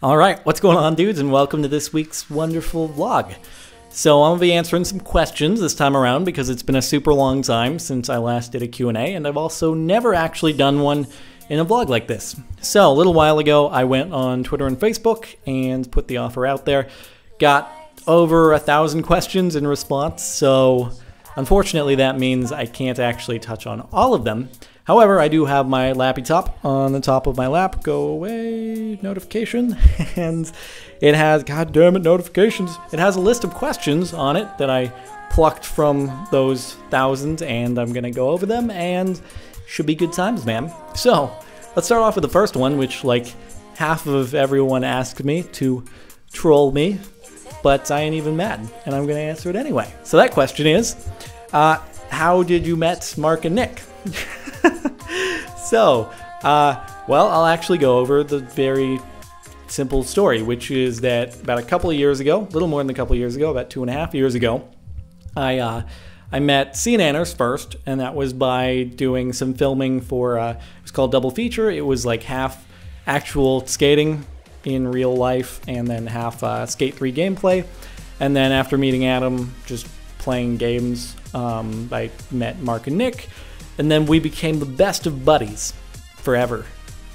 Alright, what's going on, dudes, and welcome to this week's wonderful vlog. So I'm going to be answering some questions this time around because it's been a super long time since I last did a Q&A, and I've also never actually done one in a vlog like this. So a little while ago I went on Twitter and Facebook and put the offer out there. Got over 1,000 questions in response, so unfortunately that means I can't actually touch on all of them. However, I do have my lappy top on the top of my lap. Go away, notification. And it has, goddammit, notifications. It has a list of questions on it that I plucked from those thousands, and I'm going to go over them, and should be good times, man. So, let's start off with the first one, which, like, half of everyone asked me to troll me, but I ain't even mad, and I'm going to answer it anyway. So that question is, how did you met Mark and Nick? So, well, I'll actually go over the very simple story, which is that about a couple of years ago, a little more than a couple of years ago, about 2.5 years ago, I met CNNers first, and that was by doing some filming for, it was called Double Feature. It was like half actual skating in real life, and then half Skate 3 gameplay. And then after meeting Adam, just playing games, I met Mark and Nick. And then we became the best of buddies forever.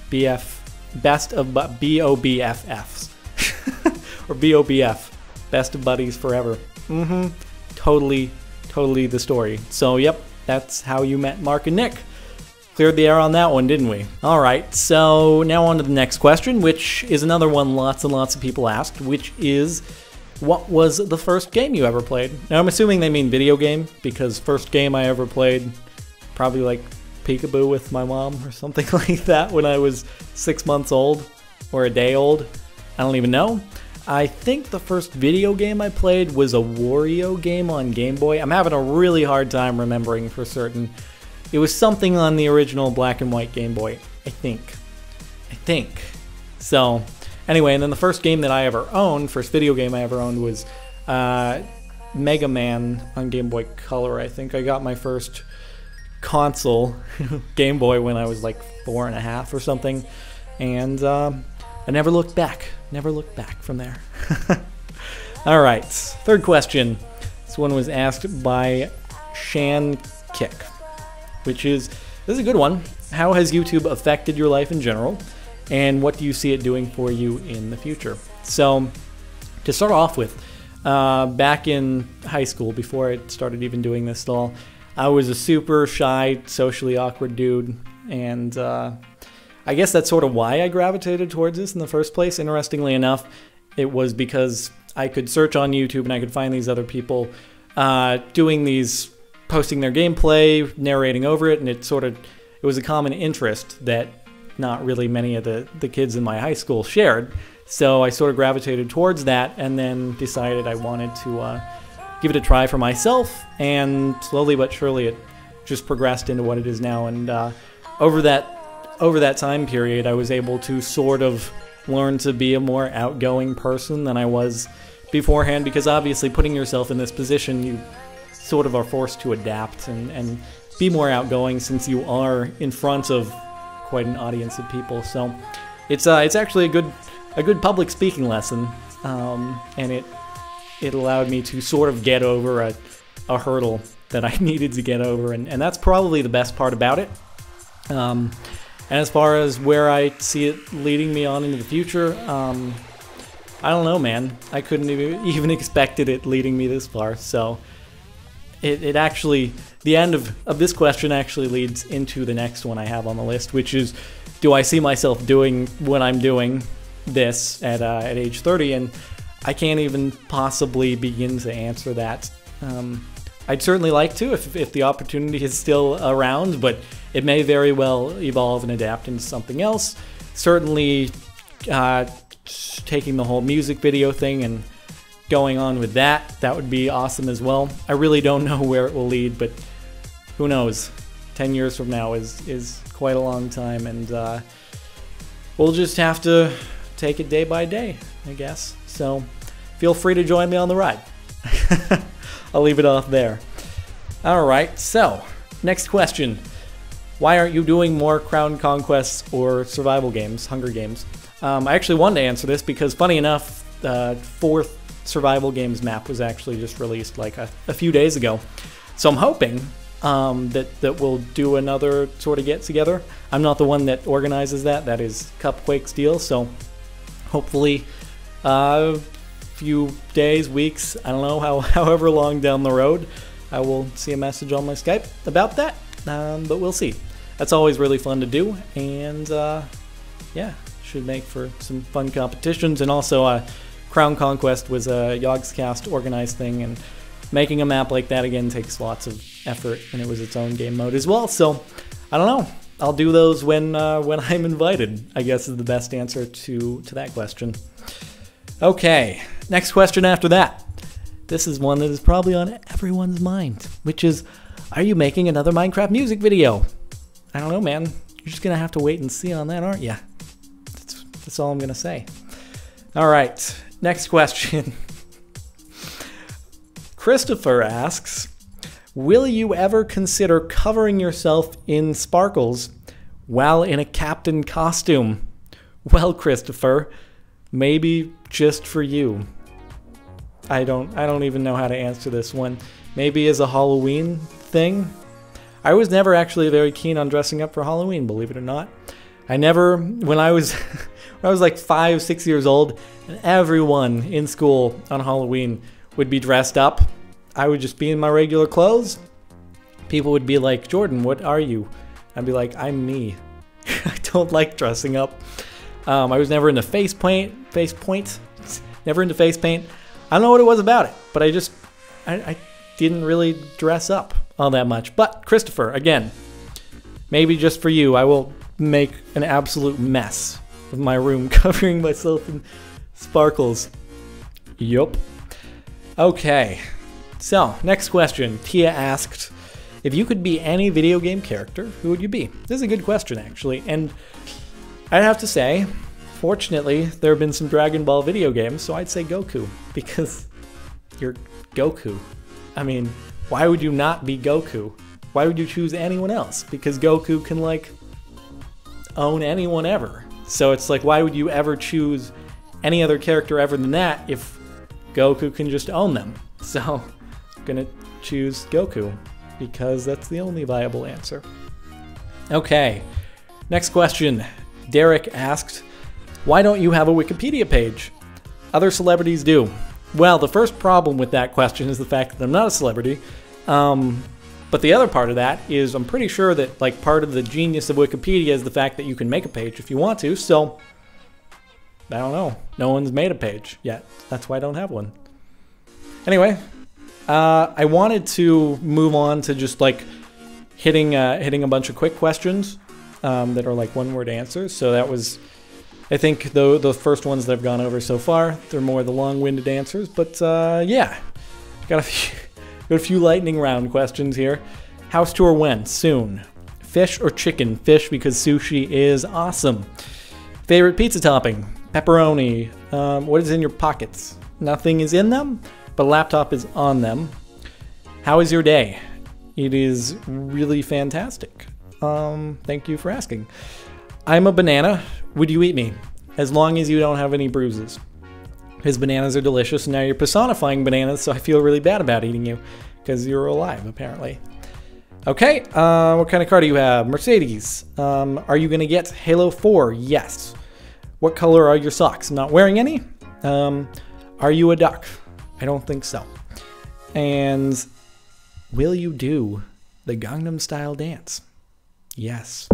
Best of BOBFFs. Or BOBF. Best of buddies forever. Totally the story. So, yep, that's how you met Mark and Nick. Cleared the air on that one, didn't we? Alright, so now on to the next question, which is another one lots and lots of people asked, which is, what was the first game you ever played? Now, I'm assuming they mean video game, because first game I ever played, probably like Peekaboo with my mom or something like that when I was 6 months old or a day old. I don't even know. I think the first video game I played was a Wario game on Game Boy. I'm having a really hard time remembering for certain. It was something on the original black and white Game Boy, I think. So, anyway, and then the first game that I ever owned, first video game I ever owned was Mega Man on Game Boy Color. I think I got my first console Game Boy when I was like 4.5 or something, and I never looked back from there. Alright, third question. This one was asked by Shan Kick, which is, this is a good one. How has YouTube affected your life in general, and what do you see it doing for you in the future? So, to start off with, back in high school, before I started even doing this at all, I was a super shy, socially awkward dude, and I guess that's sort of why I gravitated towards this in the first place. Interestingly enough, it was because I could search on YouTube and I could find these other people doing these, posting their gameplay, narrating over it, and it was a common interest that not really many of the kids in my high school shared. So I sort of gravitated towards that, and then decided I wanted to give it a try for myself, and slowly but surely it just progressed into what it is now. And over that time period, I was able to sort of learn to be a more outgoing person than I was beforehand, because obviously putting yourself in this position, you sort of are forced to adapt and be more outgoing since you are in front of quite an audience of people. So it's actually a good public speaking lesson, and it allowed me to sort of get over a hurdle that I needed to get over, and that's probably the best part about it. And as far as where I see it leading me on into the future, I don't know, man. I couldn't even expected it leading me this far, so it actually, the end of this question actually leads into the next one I have on the list, which is, do I see myself doing what I'm doing this at age 30? And I can't even possibly begin to answer that. I'd certainly like to if the opportunity is still around, but it may very well evolve and adapt into something else. Certainly taking the whole music video thing and going on with that would be awesome as well. I really don't know where it will lead, but who knows? 10 years from now is quite a long time, and we'll just have to take it day by day, I guess. So feel free to join me on the ride. I'll leave it off there. Alright, so next question. why aren't you doing more Crown Conquests or survival games, Hunger Games? I actually wanted to answer this because, funny enough, the 4th survival games map was actually just released like a few days ago. So I'm hoping that we'll do another sort of get-together. I'm not the one that organizes that. That is Cupquake's deal. So hopefully a few days, weeks, I don't know, however long down the road, I will see a message on my Skype about that. But we'll see. That's always really fun to do. And yeah, should make for some fun competitions. And also Crown Conquest was a Yogscast organized thing, and making a map like that again takes lots of effort, and it was its own game mode as well. So I don't know. I'll do those when I'm invited, I guess, is the best answer to that question. Okay, next question after that. This is one that is probably on everyone's mind, which is, are you making another Minecraft music video? I don't know, man. You're just going to have to wait and see on that, aren't you? That's all I'm going to say. All right, next question. Christopher asks, will you ever consider covering yourself in sparkles while in a captain costume? Well, Christopher, maybe just for you. I don't even know how to answer this one. Maybe as a Halloween thing? I was never actually very keen on dressing up for Halloween, believe it or not. I never, when I was when I was like 5, 6 years old, and everyone in school on Halloween would be dressed up, I would just be in my regular clothes. People would be like, Jordan, what are you? I'd be like, I'm me. I don't like dressing up. I was never into face paint. Never into face paint. I don't know what it was about it, but I didn't really dress up all that much. But Christopher, again, maybe just for you, I will make an absolute mess of my room covering myself in sparkles. Yup. Okay, so next question. Tia asked, if you could be any video game character, who would you be? This is a good question, actually, and I'd have to say, fortunately, there have been some Dragon Ball video games, so I'd say Goku, because you're Goku. I mean, why would you not be Goku? Why would you choose anyone else? Because Goku can, like, own anyone ever. So it's like, why would you ever choose any other character ever than that if Goku can just own them? So I'm gonna choose Goku, because that's the only viable answer. Okay, next question. Derek asked, why don't you have a Wikipedia page? Other celebrities do. Well, the first problem with that question is the fact that I'm not a celebrity. But the other part of that is I'm pretty sure that like part of the genius of Wikipedia is the fact that you can make a page if you want to. So I don't know. No one's made a page yet. That's why I don't have one. Anyway, I wanted to move on to just like hitting a bunch of quick questions that are like one-word answers. So that was, I think, the first ones that I've gone over so far. They're more the long-winded answers, but yeah, got a few lightning round questions here. House tour when? Soon. Fish or chicken? Fish, because sushi is awesome. Favorite pizza topping? Pepperoni. What is in your pockets? Nothing is in them, but a laptop is on them. How is your day? It is really fantastic. Thank you for asking. I'm a banana. Would you eat me? As long as you don't have any bruises. His bananas are delicious, and now you're personifying bananas, so I feel really bad about eating you, because you're alive, apparently. Okay, what kind of car do you have? Mercedes. Are you going to get Halo 4? Yes. What color are your socks? I'm not wearing any. Are you a duck? I don't think so. And will you do the Gangnam Style dance? Yes.